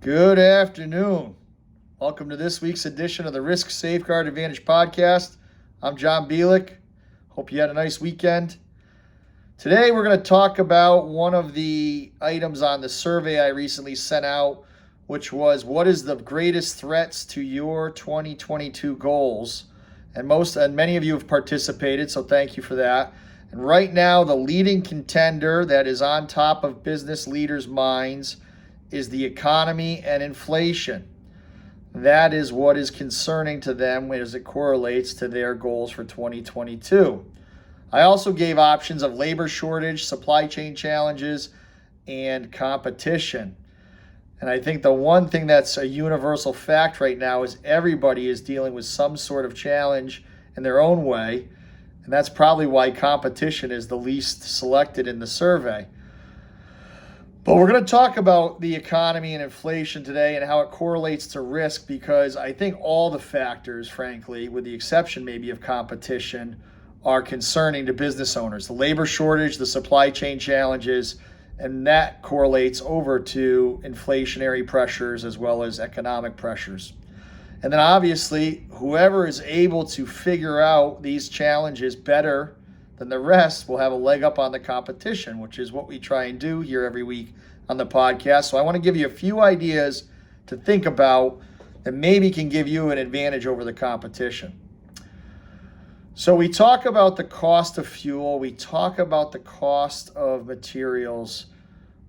Good afternoon. Welcome to this week's edition of the Risk Safeguard Advantage podcast. I'm John Bielik. Hope you had a nice weekend. Today we're going to talk about one of the items on the survey I recently sent out, which was what is the greatest threats to your 2022 goals? And many of you have participated, so thank you for that. And right now, the leading contender that is on top of business leaders' minds is the economy and inflation. That is what is concerning to them as it correlates to their goals for 2022. I also gave options of labor shortage, supply chain challenges, and competition. And I think the one thing that's a universal fact right now is everybody is dealing with some sort of challenge in their own way. And that's probably why competition is the least selected in the survey. But we're going to talk about the economy and inflation today and how it correlates to risk, because I think all the factors, frankly, with the exception maybe of competition, are concerning to business owners. The labor shortage, the supply chain challenges, and that correlates over to inflationary pressures as well as economic pressures. And then obviously, whoever is able to figure out these challenges better than the rest will have a leg up on the competition, which is what we try and do here every week on the podcast. So I want to give you a few ideas to think about that maybe can give you an advantage over the competition. So we talk about the cost of fuel, we talk about the cost of materials,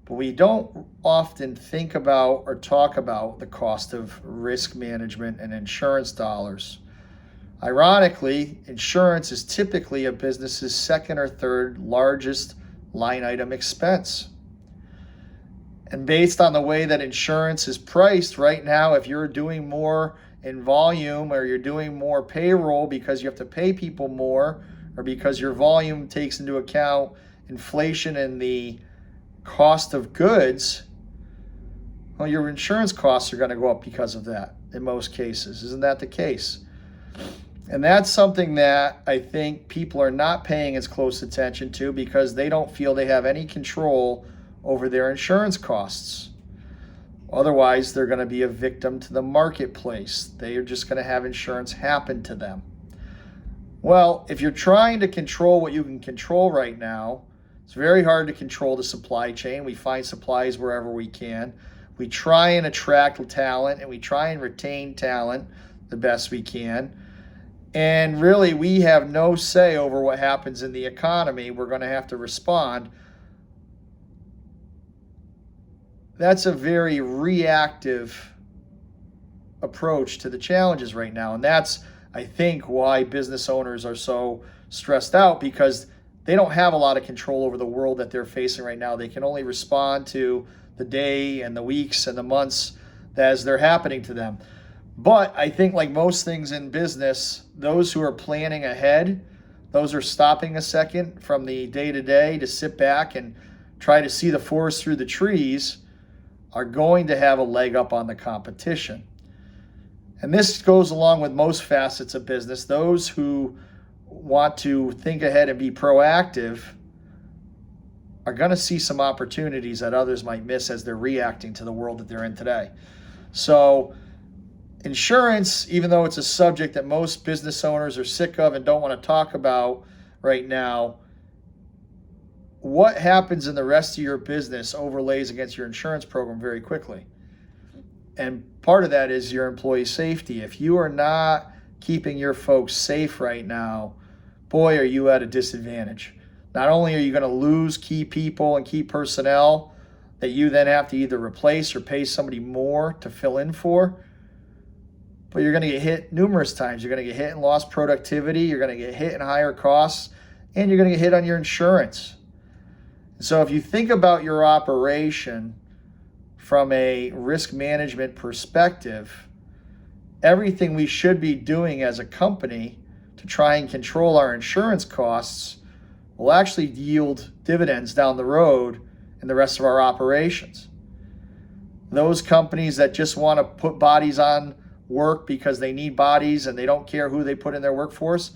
but we don't often think about or talk about the cost of risk management and insurance dollars. Ironically, insurance is typically a business's second or third largest line item expense. And based on the way that insurance is priced right now, if you're doing more in volume or you're doing more payroll because you have to pay people more, or because your volume takes into account inflation and the cost of goods, well, your insurance costs are going to go up because of that in most cases. Isn't that the case? And that's something that I think people are not paying as close attention to because they don't feel they have any control over their insurance costs. Otherwise, they're going to be a victim to the marketplace. They are just going to have insurance happen to them. Well, if you're trying to control what you can control right now, it's very hard to control the supply chain. We find supplies wherever we can. We try and attract talent and we try and retain talent the best we can. And really, we have no say over what happens in the economy. We're going to have to respond. That's a very reactive approach to the challenges right now. And that's, I think, why business owners are so stressed out, because they don't have a lot of control over the world that they're facing right now. They can only respond to the day and the weeks and the months as they're happening to them. But I think, like most things in business, those who are planning ahead, those are stopping a second from the day-to-day to sit back and try to see the forest through the trees, are going to have a leg up on the competition. And this goes along with most facets of business. Those who want to think ahead and be proactive are going to see some opportunities that others might miss as they're reacting to the world that they're in today. So insurance, even though it's a subject that most business owners are sick of and don't want to talk about right now, what happens in the rest of your business overlays against your insurance program very quickly. And part of that is your employee safety. If you are not keeping your folks safe right now, boy, are you at a disadvantage. Not only are you going to lose key people and key personnel that you then have to either replace or pay somebody more to fill in for, but you're going to get hit numerous times. You're going to get hit in lost productivity, you're going to get hit in higher costs, and you're going to get hit on your insurance. So if you think about your operation from a risk management perspective, everything we should be doing as a company to try and control our insurance costs will actually yield dividends down the road in the rest of our operations. Those companies that just want to put bodies on work because they need bodies and they don't care who they put in their workforce,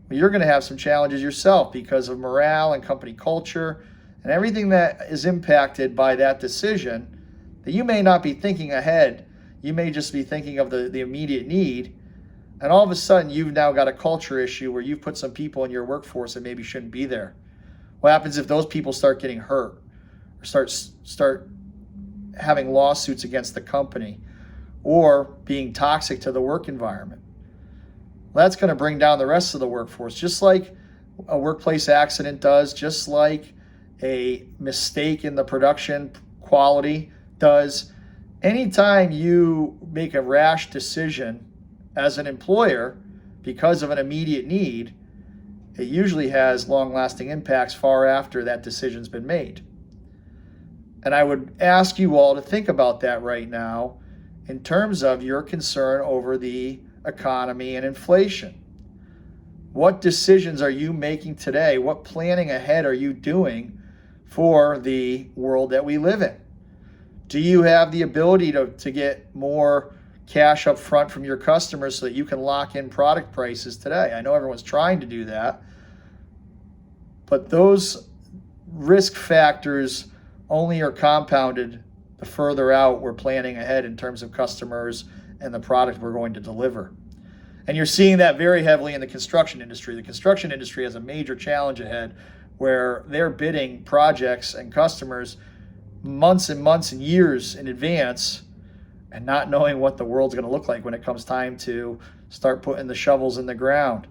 you're going to have some challenges yourself because of morale and company culture and everything that is impacted by that decision. that you may not be thinking ahead. You may just be thinking of the immediate need. And all of a sudden, you've now got a culture issue where you've put some people in your workforce that maybe shouldn't be there. What happens if those people start getting hurt or start having lawsuits against the company or being toxic to the work environment? Well, that's going to bring down the rest of the workforce, just like a workplace accident does, just like a mistake in the production quality does. Anytime you make a rash decision as an employer because of an immediate need, it usually has long-lasting impacts far after that decision's been made. And I would ask you all to think about that right now in terms of your concern over the economy and inflation. What decisions are you making today? What planning ahead are you doing for the world that we live in? Do you have the ability to get more cash up front from your customers so that you can lock in product prices today? I know everyone's trying to do that, but those risk factors only are compounded the further out we're planning ahead in terms of customers and the product we're going to deliver. And you're seeing that very heavily in the construction industry. The construction industry has a major challenge ahead where they're bidding projects and customers months and months and years in advance and not knowing what the world's going to look like when it comes time to start putting the shovels in the ground.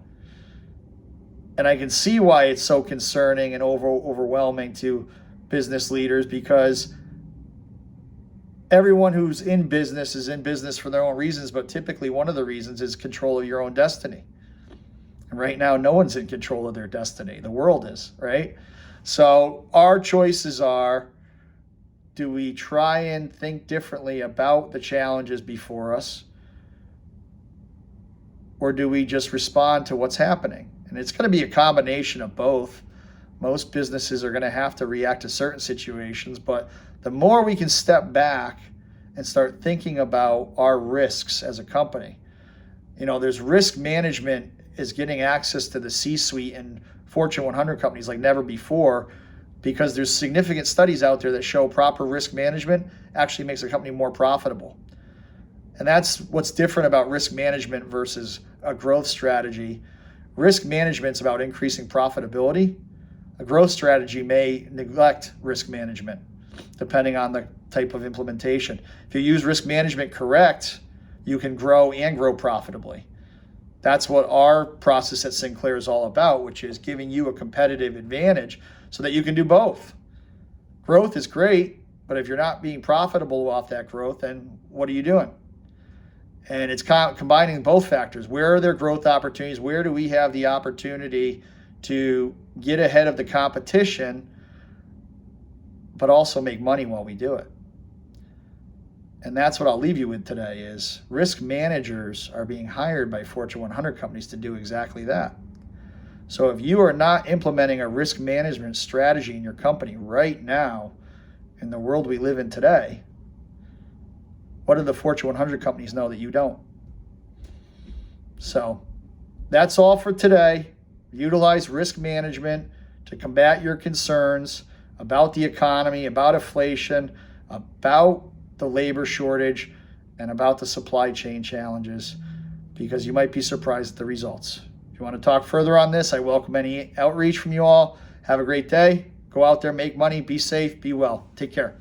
And I can see why it's so concerning and overwhelming to business leaders, because everyone who's in business is in business for their own reasons, but typically one of the reasons is control of your own destiny. And right now, no one's in control of their destiny. The world is, right? So our choices are, do we try and think differently about the challenges before us? Or do we just respond to what's happening? And it's going to be a combination of both. Most businesses are going to have to react to certain situations, but the more we can step back and start thinking about our risks as a company. There's risk management is getting access to the C-suite and Fortune 100 companies like never before, because there's significant studies out there that show proper risk management actually makes a company more profitable. And that's what's different about risk management versus a growth strategy. Risk management's about increasing profitability. A growth strategy may neglect risk management, depending on the type of implementation. If you use risk management correct, you can grow and grow profitably. That's what our process at Sinclair is all about, which is giving you a competitive advantage so that you can do both. Growth is great, but if you're not being profitable off that growth, then what are you doing? And it's combining both factors. Where are there growth opportunities? Where do we have the opportunity to get ahead of the competition, but also make money while we do it? And that's what I'll leave you with today is risk managers are being hired by Fortune 100 companies to do exactly that. So if you are not implementing a risk management strategy in your company right now, in the world we live in today, what do the Fortune 100 companies know that you don't? So that's all for today. Utilize risk management to combat your concerns about the economy, about inflation, about the labor shortage, and about the supply chain challenges, because you might be surprised at the results. If you want to talk further on this, I welcome any outreach from you all. Have a great day. Go out there, make money, be safe, be well. Take care.